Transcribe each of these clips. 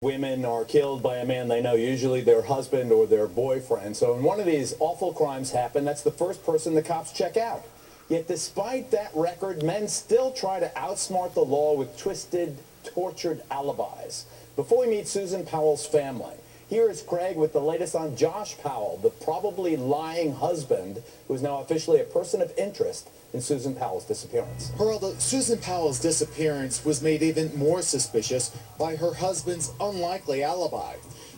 Women are killed by a man they know, usually their husband or their boyfriend. So when one of these awful crimes happen, that's the first person the cops check out. Yet despite that record, men still try to outsmart the law with twisted, tortured alibis. Before we meet Susan Powell's family, here is Craig with the latest on Josh Powell, the probably lying husband who is now officially a person of interest in Susan Powell's disappearance. Geraldo, Susan Powell's disappearance was made even more suspicious by her husband's unlikely alibi.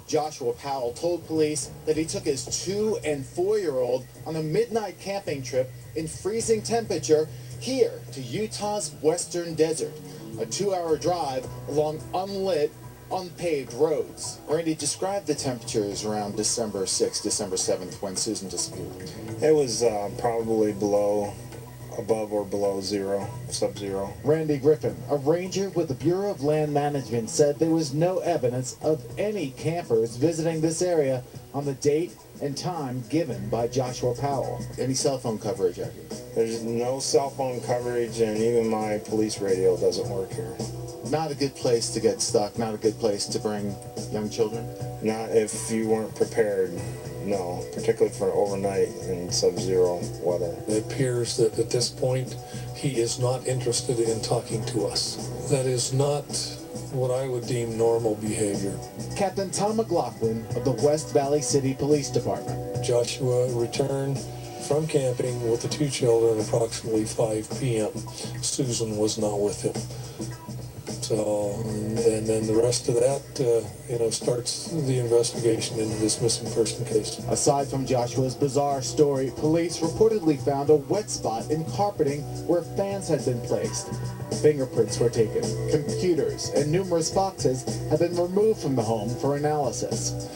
Joshua Powell told police that he took his 2- and 4-year-old on a midnight camping trip in freezing temperature here to Utah's western desert, a 2-hour drive along unlit, unpaved roads. Randy, described the temperatures around December 6th, December 7th when Susan disappeared. It was probably above or below zero, sub-zero. Randy Griffin, a ranger with the Bureau of Land Management, said there was no evidence of any campers visiting this area on the date and time given by Joshua Powell. Any cell phone coverage, Jackie? There's no cell phone coverage, and even my police radio doesn't work here. Not a good place to get stuck, not a good place to bring young children? Not if you weren't prepared, no, particularly for overnight in sub-zero weather. It appears that at this point he is not interested in talking to us. That is not what I would deem normal behavior. Captain Tom McLaughlin of the West Valley City Police Department. Joshua returned from camping with the 2 children at approximately 5 p.m. Susan was not with him. So, and then the rest of that, starts the investigation into this missing person case. Aside from Joshua's bizarre story, police reportedly found a wet spot in carpeting where fans had been placed. Fingerprints were taken. Computers and numerous boxes have been removed from the home for analysis.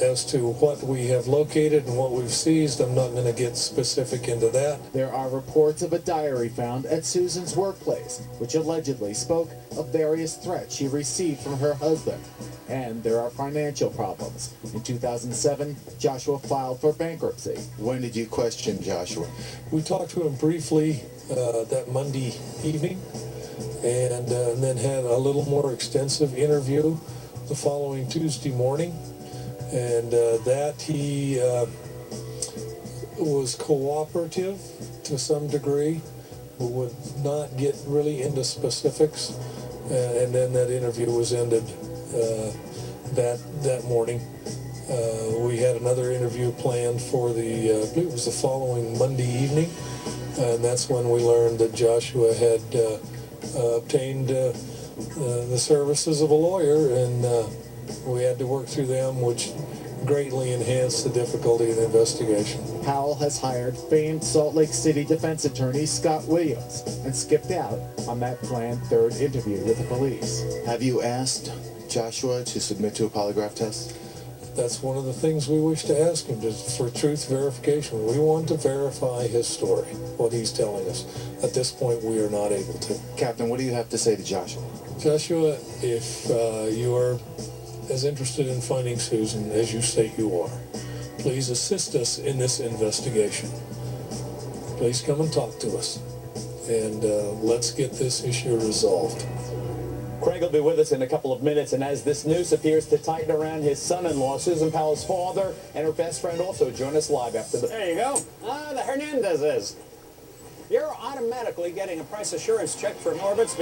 As to what we have located and what we've seized, I'm not going to get specific into that. There are reports of a diary found at Susan's workplace, which allegedly spoke of various threats she received from her husband. And there are financial problems. In 2007, Joshua filed for bankruptcy. When did you question Joshua? We talked to him briefly that Monday evening, and then had a little more extensive interview the following Tuesday morning. And that he was cooperative to some degree, but would not get really into specifics. And then that interview was ended that morning. We had another interview planned for I believe it was the following Monday evening, and that's when we learned that Joshua had obtained the services of a lawyer, and we had to work through them, which greatly enhanced the difficulty of the investigation. Powell has hired famed Salt Lake City defense attorney Scott Williams and skipped out on that planned 3rd interview with the police. Have you asked Joshua to submit to a polygraph test? That's one of the things we wish to ask him, for truth verification. We want to verify his story, what he's telling us. At this point, we are not able to. Captain, what do you have to say to Joshua? Joshua, if you are as interested in finding Susan as you say you are, please assist us in this investigation. Please come and talk to us, and let's get this issue resolved. Craig will be with us in a couple of minutes, and as this noose appears to tighten around his son-in-law, Susan Powell's father and her best friend also join us live after the... There you go. The Hernandezes. You're automatically getting a price assurance check from Orbitz.